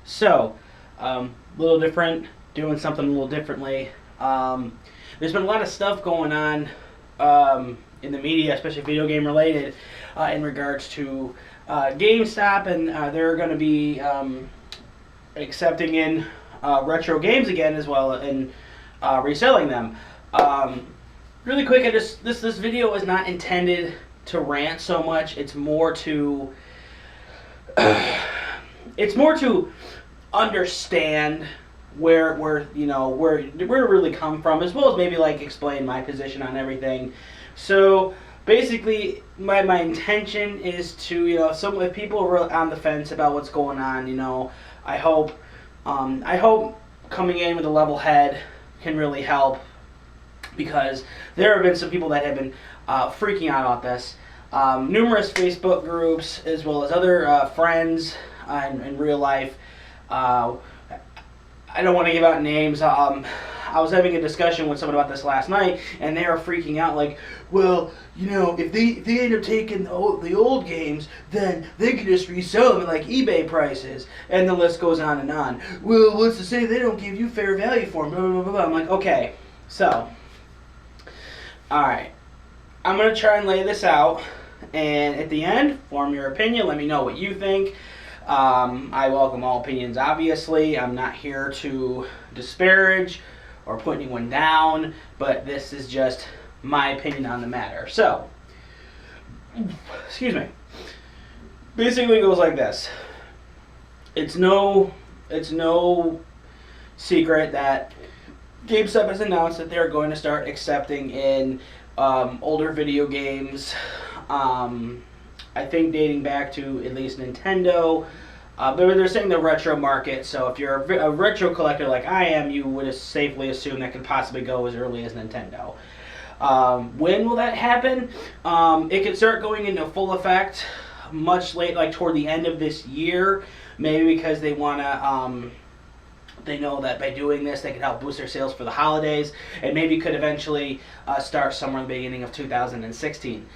So, a little different, doing something a little differently. There's been a lot of stuff going on in the media, especially video game related, in regards to GameStop, and they're going to be accepting in retro games again as well and reselling them. Really quick, this video is not intended to rant so much. It's more to it's more to understand where you know where it really come from, as well as maybe like explain my position on everything. So basically, my intention is to, if people are on the fence about what's going on, I hope coming in with a level head can really help, because there have been some people that have been freaking out about this. Numerous Facebook groups, as well as other friends in real life. I don't want to give out names. I was having a discussion with someone about this last night, and they are freaking out like, well, if they end up taking the old games, then they can just resell them at like eBay prices, and the list goes on and on. Well, what's to say they don't give you fair value for them? Blah, blah, blah, blah. I'm like, okay, so, all right, I'm gonna try and lay this out, and at the end, form your opinion. Let me know what you think. I welcome all opinions, obviously. I'm not here to disparage or put anyone down, but this is just my opinion on the matter. So, excuse me. Basically it goes like this. It's no secret that GameStop has announced that they're going to start accepting in older video games. I think dating back to at least Nintendo. But they're saying the retro market, so if you're a retro collector like I am, you would safely assume that could possibly go as early as Nintendo. When will that happen? It could start going into full effect much late, like toward the end of this year, maybe because they want to, they know that by doing this they can help boost their sales for the holidays, and maybe could eventually start somewhere in the beginning of 2016.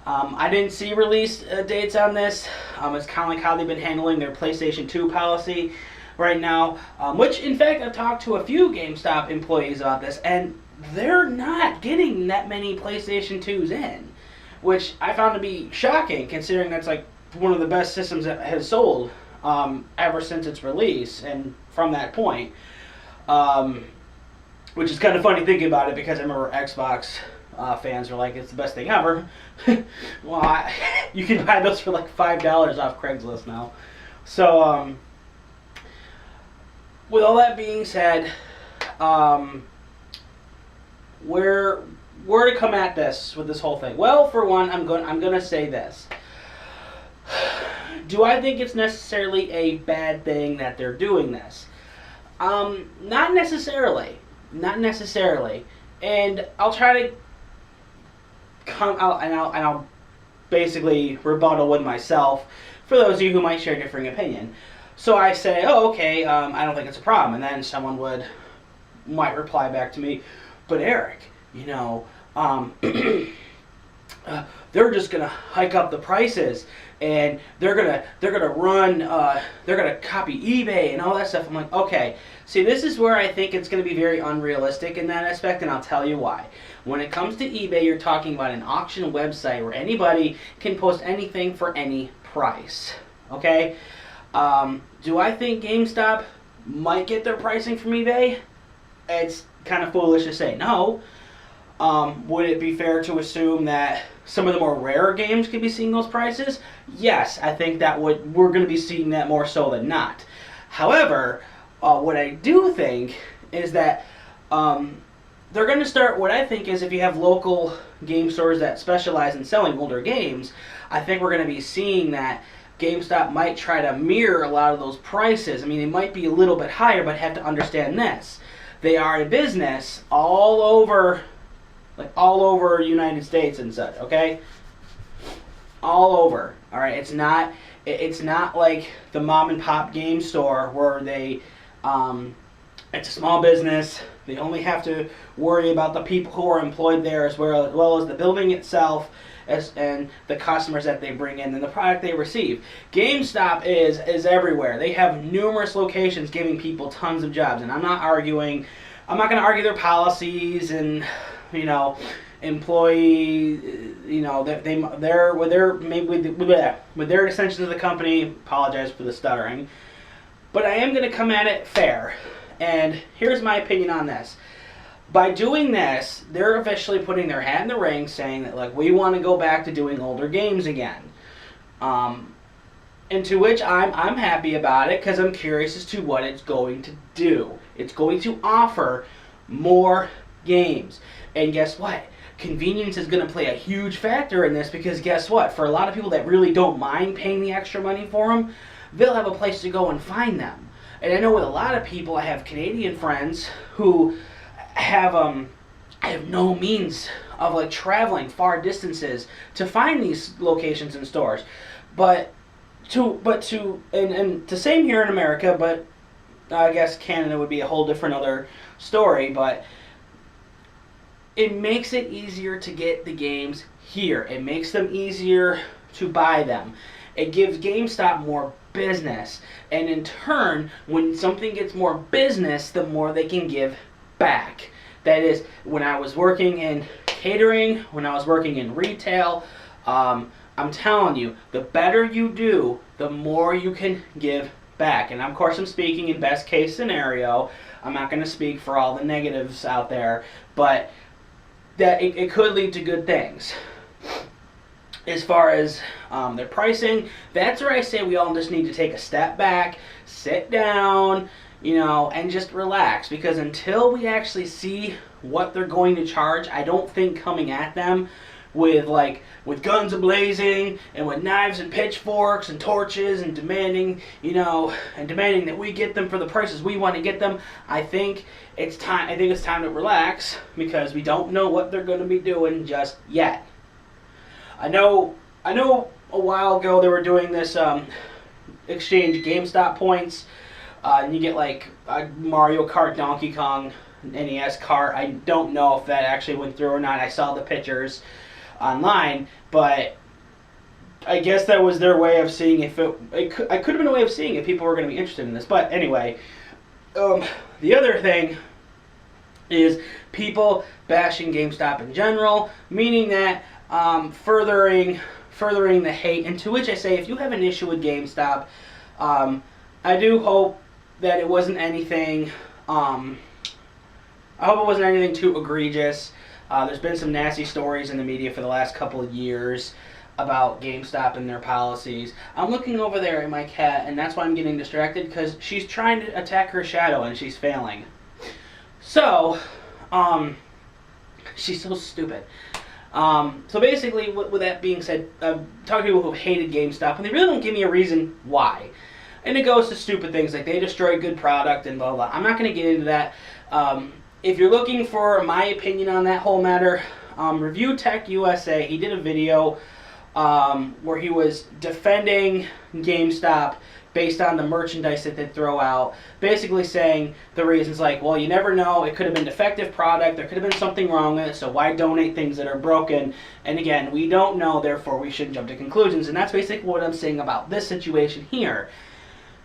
I didn't see release dates on this. It's kind of like how they've been handling their PlayStation 2 policy right now, which in fact I've talked to a few GameStop employees about this, and they're not getting that many PlayStation 2s in, which I found to be shocking, considering that's like one of the best systems that has sold ever since its release, and from that point, which is kind of funny thinking about it, because I remember Xbox fans are like, it's the best thing ever. Well, you can buy those for like $5 off Craigslist now. So, with all that being said, where to come at this with this whole thing? Well, for one, I'm gonna say this. Do I think it's necessarily a bad thing that they're doing this? Not necessarily. Not necessarily. And I'll try to come out, and I'll basically rebuttal with myself for those of you who might share a differing opinion. So I say, oh, okay, I don't think it's a problem, and then someone might reply back to me, but Eric, they're just gonna hike up the prices, and they're gonna copy eBay and all that stuff. I'm like, okay, see, this is where I think it's gonna be very unrealistic in that aspect, and I'll tell you why. When it comes to eBay, you're talking about an auction website where anybody can post anything for any price. Okay? Do I think GameStop might get their pricing from eBay? It's kind of foolish to say no. Would it be fair to assume that some of the more rare games could be seeing those prices? Yes, I think that we're going to be seeing that more so than not. However, what I do think is that they're going to start, what I think is, if you have local game stores that specialize in selling older games, I think we're going to be seeing that GameStop might try to mirror a lot of those prices. I mean, it might be a little bit higher, but have to understand this. They are a business all over the United States and such, okay? All over. All right, it's not like the mom and pop game store where they It's a small business. They only have to worry about the people who are employed there as well as the building itself and the customers that they bring in and the product they receive. GameStop is everywhere. They have numerous locations giving people tons of jobs. And I'm not going to argue their policies and, employee, they're with their extensions of the company. Apologize for the stuttering, but I am going to come at it fair. And here's my opinion on this. By doing this, they're officially putting their hat in the ring, saying that like we want to go back to doing older games again. And to which I'm happy about it because I'm curious as to what it's going to do. It's going to offer more games, and guess what? Convenience is going to play a huge factor in this because guess what? For a lot of people that really don't mind paying the extra money for them, they'll have a place to go and find them. And I know with a lot of people, I have Canadian friends who have no means of like traveling far distances to find these locations and stores. But the same here in America, but I guess Canada would be a whole different other story, but it makes it easier to get the games here. It makes them easier to buy them. It gives GameStop more business. And in turn, when something gets more business, the more they can give back. That is, when I was working in catering, when I was working in retail, I'm telling you, the better you do, the more you can give back. And of course, I'm speaking in best case scenario. I'm not going to speak for all the negatives out there, but that it could lead to good things. As far as their pricing, that's where I say we all just need to take a step back, sit down, and just relax. Because until we actually see what they're going to charge, I don't think coming at them with guns a-blazing and with knives and pitchforks and torches and demanding that we get them for the prices we want to get them. I think it's time to relax because we don't know what they're going to be doing just yet. I know a while ago they were doing this exchange GameStop points. And you get like a Mario Kart, Donkey Kong, NES cart. I don't know if that actually went through or not. I saw the pictures online, but I guess that was their way of seeing if it could have been a way of seeing if people were going to be interested in this. But anyway, the other thing is people bashing GameStop in general, meaning that furthering the hate. And to which I say, if you have an issue with GameStop, I do hope that it wasn't anything. I hope it wasn't anything too egregious. There's been some nasty stories in the media for the last couple of years about GameStop and their policies. I'm looking over there at my cat, and that's why I'm getting distracted, because she's trying to attack her shadow, and she's failing. So, she's so stupid. So basically, with that being said, I'm talking to people who hated GameStop, and they really don't give me a reason why. And it goes to stupid things like they destroy good product and blah, blah. I'm not going to get into that. If you're looking for my opinion on that whole matter, Review Tech USA, he did a video where he was defending GameStop based on the merchandise that they throw out, basically saying the reasons like, well, you never know, it could have been defective product, there could have been something wrong with it, so why donate things that are broken? And again, we don't know, therefore we shouldn't jump to conclusions, and that's basically what I'm saying about this situation here.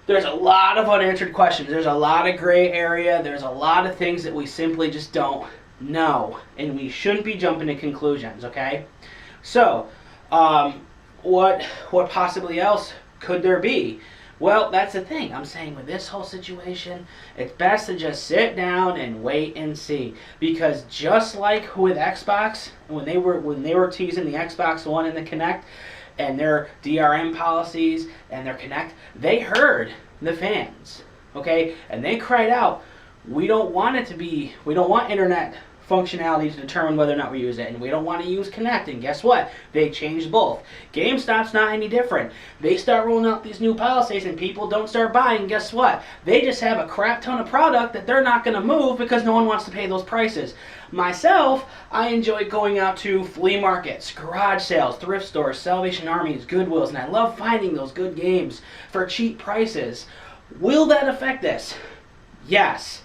There's a lot of unanswered questions. There's a lot of gray area. There's a lot of things that we simply just don't know. And we shouldn't be jumping to conclusions, okay? So, what possibly else could there be? Well, that's the thing. I'm saying with this whole situation, it's best to just sit down and wait and see. Because just like with Xbox, when they were teasing the Xbox One and the Kinect, and their DRM policies and their Kinect, they heard the fans, okay? And they cried out, we don't want internet functionality to determine whether or not we use it, and we don't want to use Kinect. And guess what? They changed both. GameStop's not any different. They start rolling out these new policies and people don't start buying. Guess what? They just have a crap ton of product that they're not going to move because no one wants to pay those prices. Myself, I enjoy going out to flea markets, garage sales, thrift stores, Salvation Armies, Goodwills, and I love finding those good games for cheap prices. Will that affect this? Yes.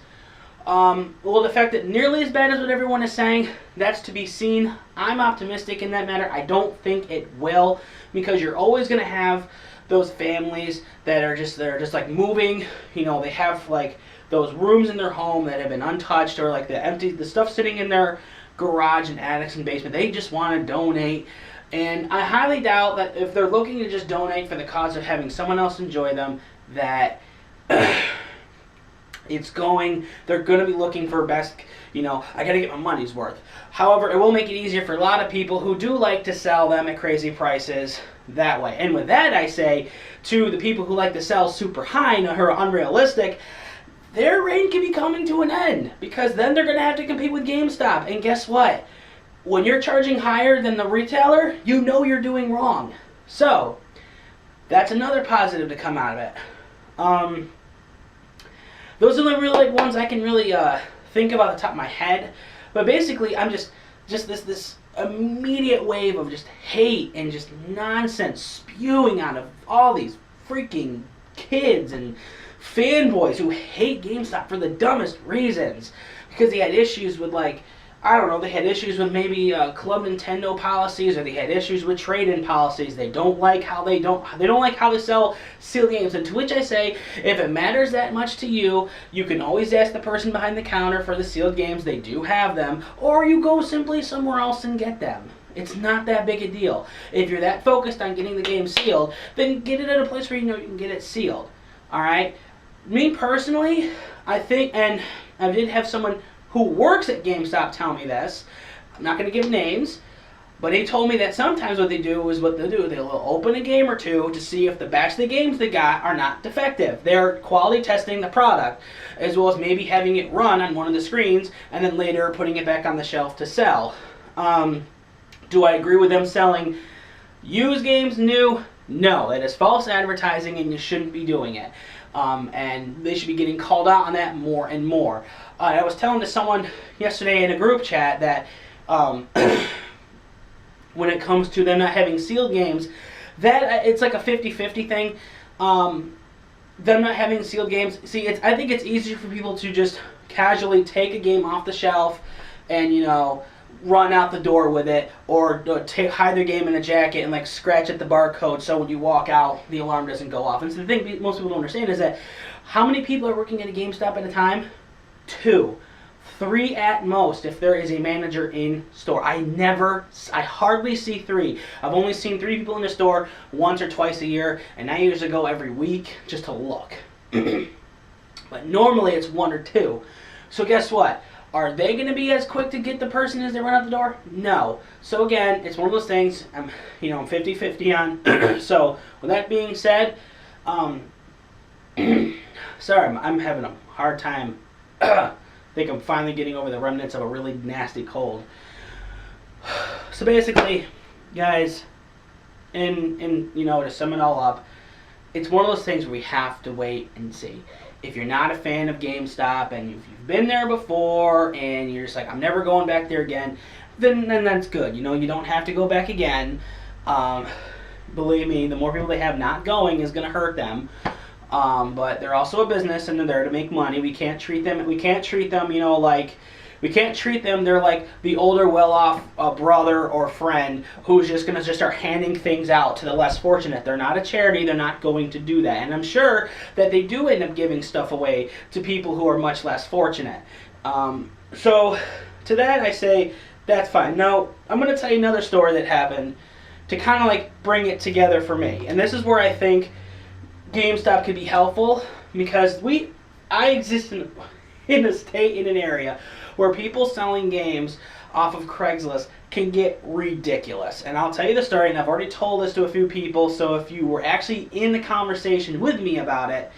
Will it affect it nearly as bad as what everyone is saying? That's to be seen. I'm optimistic in that matter. I don't think it will, because you're always going to have those families that are just like moving. You know, they have like those rooms in their home that have been untouched, or like the stuff sitting in their garage and attics and basement. They just want to donate. And I highly doubt that if they're looking to just donate for the cause of having someone else enjoy them, that they're going to be looking for best, you know, I got to get my money's worth. However, it will make it easier for a lot of people who do like to sell them at crazy prices that way. And with that, I say to the people who like to sell super high and are unrealistic, their reign can be coming to an end, because then they're going to have to compete with GameStop. And guess what? When you're charging higher than the retailer, you know you're doing wrong. So, that's another positive to come out of it. Those are the real like ones I can really think about off the top of my head. But basically, I'm just this immediate wave of just hate and just nonsense spewing out of all these freaking kids and fanboys who hate GameStop for the dumbest reasons, because they had issues with, like, I don't know, they had issues with maybe Club Nintendo policies, or they had issues with trade-in policies. They don't like how they sell sealed games. And to which I say, if it matters that much to you, you can always ask the person behind the counter for the sealed games. They do have them, or you go simply somewhere else and get them. It's not that big a deal. If you're that focused on getting the game sealed, then get it at a place where you know you can get it sealed. All right. Me personally, I think, and I did have someone who works at GameStop tell me this. I'm not going to give names, but he told me that sometimes what they do is they'll open a game or two to see if the batch of the games they got are not defective. They're quality testing the product, as well as maybe having it run on one of the screens and then later putting it back on the shelf to sell. Do I agree with them selling used games new? No, that is false advertising, and you shouldn't be doing it. And they should be getting called out on that more and more. I was telling to someone yesterday in a group chat that when it comes to them not having sealed games, that it's like a 50-50 thing. Them not having sealed games, see, I think it's easier for people to just casually take a game off the shelf and, you know, run out the door with it, or hide their game in a jacket and like scratch at the barcode so when you walk out the alarm doesn't go off. And so the thing most people don't understand is that how many people are working at a GameStop at a time? 2, 3 at most if there is a manager in store. I hardly see 3. I've only seen 3 people in the store once or twice a year, and I usually go every week just to look. But normally it's 1 or 2. So guess what? Are they going to be as quick to get the person as they run out the door? No. So again, it's one of those things, I'm 50-50 on. So with that being said, sorry, I'm having a hard time. I think I'm finally getting over the remnants of a really nasty cold. So basically, guys, to sum it all up, it's one of those things where we have to wait and see. If you're not a fan of GameStop and if you've been there before and you're just like, I'm never going back there again, then that's good. You know, you don't have to go back again. Believe me, the more people they have not going is going to hurt them. But they're also a business and they're there to make money. We can't treat them, they're like the older, well-off brother or friend who's just going to start handing things out to the less fortunate. They're not a charity. They're not going to do that. And I'm sure that they do end up giving stuff away to people who are much less fortunate. So to that I say, that's fine. Now, I'm going to tell you another story that happened to kind of like bring it together for me. And this is where I think GameStop could be helpful, because I exist in an area where people selling games off of Craigslist can get ridiculous. And I'll tell you the story, and I've already told this to a few people, so if you were actually in the conversation with me about it,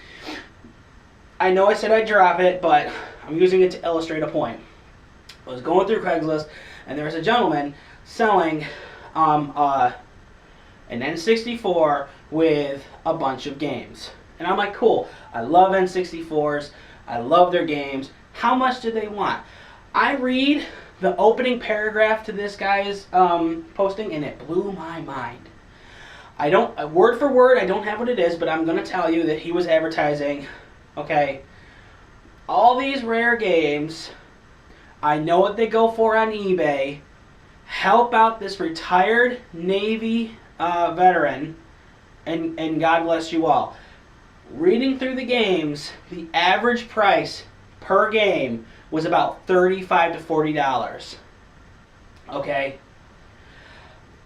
I know I said I'd drop it, but I'm using it to illustrate a point. I was going through Craigslist, and there was a gentleman selling an N64 with a bunch of games. And I'm like, cool, I love N64s, I love their games, how much do they want? I read the opening paragraph to this guy's posting, and it blew my mind. Word for word, I don't have what it is, but I'm going to tell you that he was advertising, okay, all these rare games, I know what they go for on eBay. Help out this retired Navy veteran, and God bless you all. Reading through the games, the average price per game was about $35 to $40. Okay?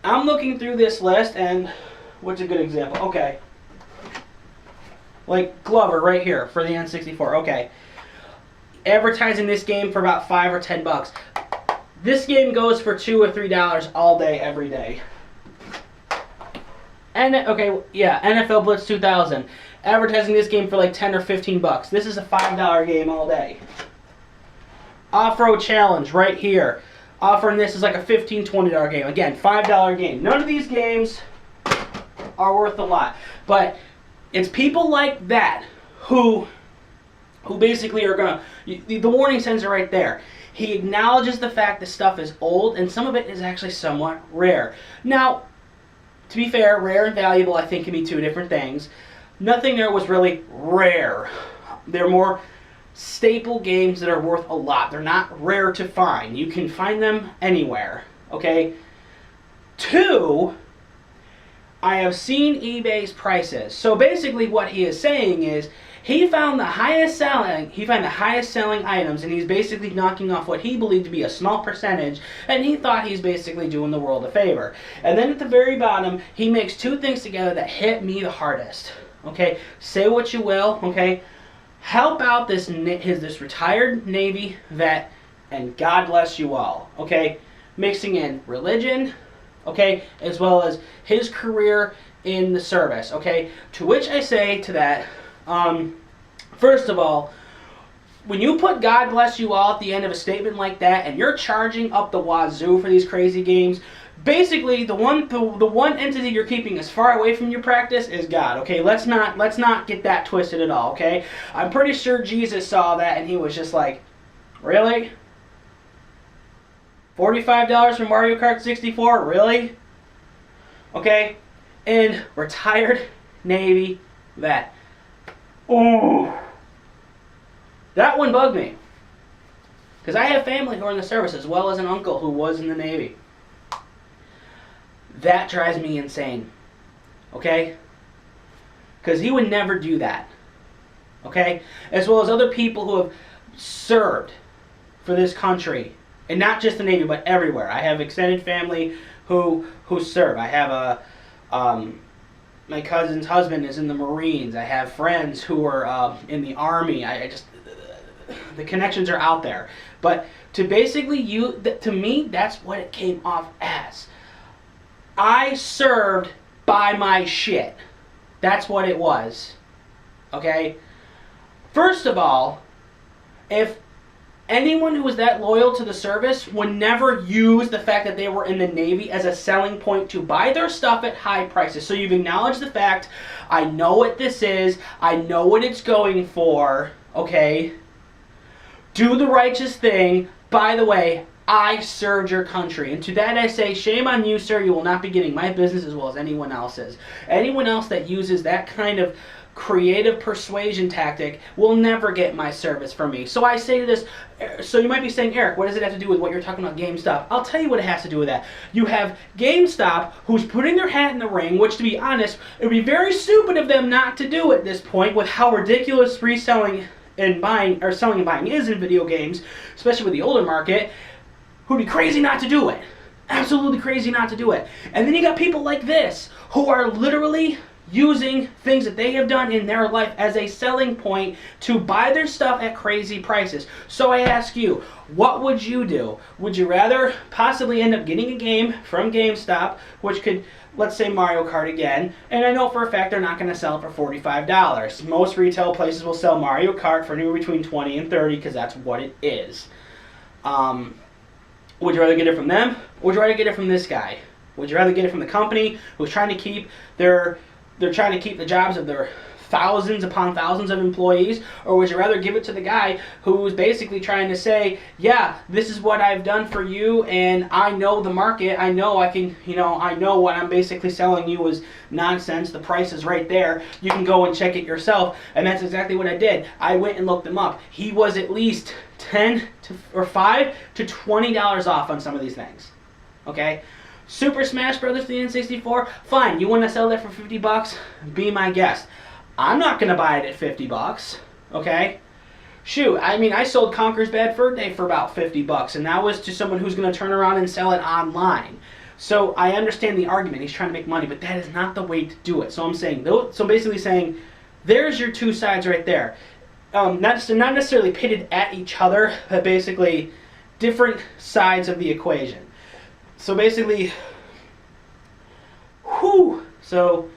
I'm looking through this list, and what's a good example? Okay. Like Glover right here for the N64. Okay. Advertising this game for about $5 or $10. This game goes for $2 or $3 all day, every day. And okay, yeah, NFL Blitz 2000. Advertising this game for like $10 or $15. This is a $5 game all day. Off-Road Challenge right here. Offering this is like a $15, $20 game. Again, $5 game. None of these games are worth a lot. But it's people like that who basically are going to... The warning signs are right there. He acknowledges the fact that stuff is old, and some of it is actually somewhat rare. Now, to be fair, rare and valuable I think can be two different things. Nothing there was really rare. They're more staple games that are worth a lot. They're not rare to find. You can find them anywhere. Okay? 2, I have seen eBay's prices. So basically what he is saying is he found the highest selling items, and he's basically knocking off what he believed to be a small percentage, and he thought he's basically doing the world a favor. And then at the very bottom, he makes two things together that hit me the hardest. Okay? Say what you will, okay? Help out this retired Navy vet, and God bless you all, okay? Mixing in religion, okay, as well as his career in the service, okay? To which I say to that, first of all, when you put God bless you all at the end of a statement like that, and you're charging up the wazoo for these crazy games, basically the one entity you're keeping as far away from your practice is God. Okay, let's not get that twisted at all. Okay, I'm pretty sure Jesus saw that and he was just like, really? $45 for Mario Kart 64? Really? Okay, and retired Navy vet. Ooh, that one bugged me because I have family who are in the service as well as an uncle who was in the Navy. That drives me insane, okay? Because he would never do that, okay? As well as other people who have served for this country, and not just the Navy, but everywhere. I have extended family who serve. I have my cousin's husband is in the Marines. I have friends who are in the Army. The connections are out there. But to basically to me, that's what it came off as. I served by my shit. That's what it was. Okay? First of all, if anyone who was that loyal to the service would never use the fact that they were in the Navy as a selling point to buy their stuff at high prices. So you've acknowledged the fact, I know what this is, I know what it's going for, okay? Do the righteous thing. By the way, I served your country. And to that I say, shame on you, sir. You will not be getting my business as well as anyone else's. Anyone else that uses that kind of creative persuasion tactic will never get my service from me. So I say this, so you might be saying, Eric, what does it have to do with what you're talking about Gamestop? I'll tell you what it has to do with that. You have Gamestop who's putting their hat in the ring, which to be honest, it would be very stupid of them not to do at this point with how ridiculous reselling and buying, or selling and buying is in video games, especially with the older market, who'd be crazy not to do it. Absolutely crazy not to do it. And then you got people like this who are literally using things that they have done in their life as a selling point to buy their stuff at crazy prices. So I ask you, what would you do? Would you rather possibly end up getting a game from GameStop, which could, let's say Mario Kart again, and I know for a fact they're not going to sell it for $45. Most retail places will sell Mario Kart for anywhere between $20 and $30 because that's what it is. Would you rather get it from them, or would you rather get it from this guy? Would you rather get it from the company who's trying to keep they're trying to keep the jobs of their thousands upon thousands of employees, or would you rather give it to the guy who's basically trying to say, yeah, this is what I've done for you, and I know the market, I know I can, I know what I'm basically selling you is nonsense, the price is right there, you can go and check it yourself. And that's exactly what I did. I went and looked him up. He was at least $5 to $20 off on some of these things. Okay? Super Smash Brothers for the N64, fine, you want to sell that for $50? Be my guest. I'm not going to buy it at $50, okay? Shoot, I mean, I sold Conker's Bad Fur Day for about $50, and that was to someone who's going to turn around and sell it online. So I understand the argument. He's trying to make money, but that is not the way to do it. So I'm saying, so basically saying, there's your two sides right there. Not necessarily pitted at each other, but basically different sides of the equation. So basically, so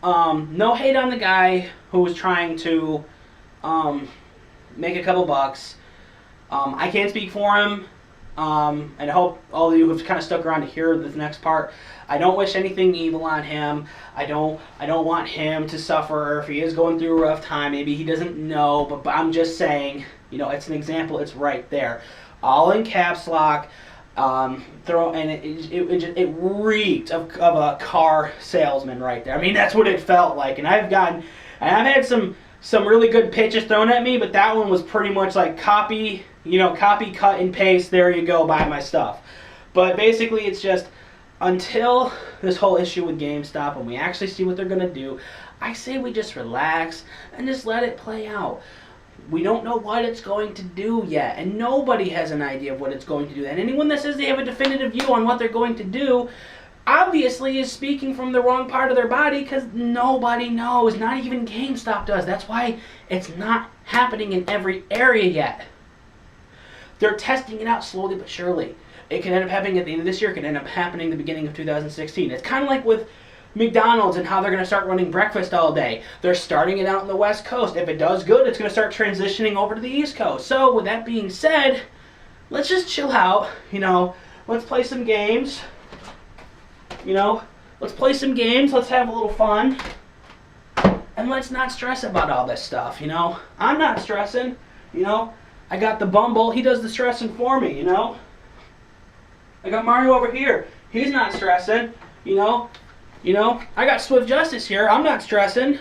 no hate on the guy who was trying to make a couple bucks. I can't speak for him, and I hope all of you have kind of stuck around to hear this next part. I don't wish anything evil on him. I don't want him to suffer. If he is going through a rough time, maybe he doesn't know, but I'm just saying, it's an example. It's right there, all in caps lock. It reeked of a car salesman right there. I mean, that's what it felt like. And I've had some really good pitches thrown at me, but that one was pretty much like copy, cut and paste. There you go, buy my stuff. But basically, it's just until this whole issue with GameStop and we actually see what they're gonna do, I say we just relax and just let it play out. We don't know what it's going to do yet, and nobody has an idea of what it's going to do. And anyone that says they have a definitive view on what they're going to do, obviously is speaking from the wrong part of their body, because nobody knows. Not even GameStop does. That's why it's not happening in every area yet. They're testing it out slowly but surely. It can end up happening at the end of this year. It can end up happening at the beginning of 2016. It's kind of like with McDonald's and how they're going to start running breakfast all day. They're starting it out on the West Coast. If it does good, it's going to start transitioning over to the East Coast. So with that being said, let's just chill out. Let's play some games. Let's play some games. Let's have a little fun. And let's not stress about all this stuff, I'm not stressing, I got the Bumble. He does the stressing for me, I got Mario over here. He's not stressing, I got Swift Justice here. I'm not stressing.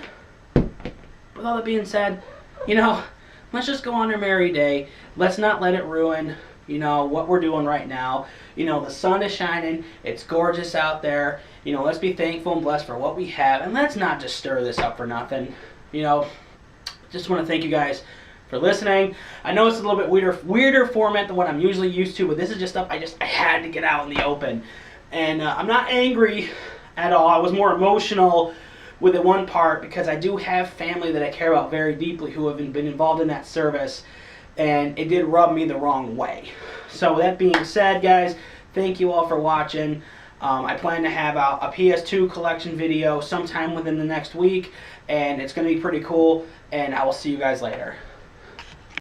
With all that being said, let's just go on our merry day. Let's not let it ruin, what we're doing right now. The sun is shining. It's gorgeous out there. Let's be thankful and blessed for what we have. And let's not just stir this up for nothing. Just want to thank you guys for listening. I know it's a little bit weirder format than what I'm usually used to, but this is just stuff I had to get out in the open. And I'm not angry at all. I was more emotional with the one part because I do have family that I care about very deeply who have been involved in that service, and it did rub me the wrong way. So with that being said, guys, thank you all for watching. I plan to have a PS2 collection video sometime within the next week, and it's going to be pretty cool, and I will see you guys later.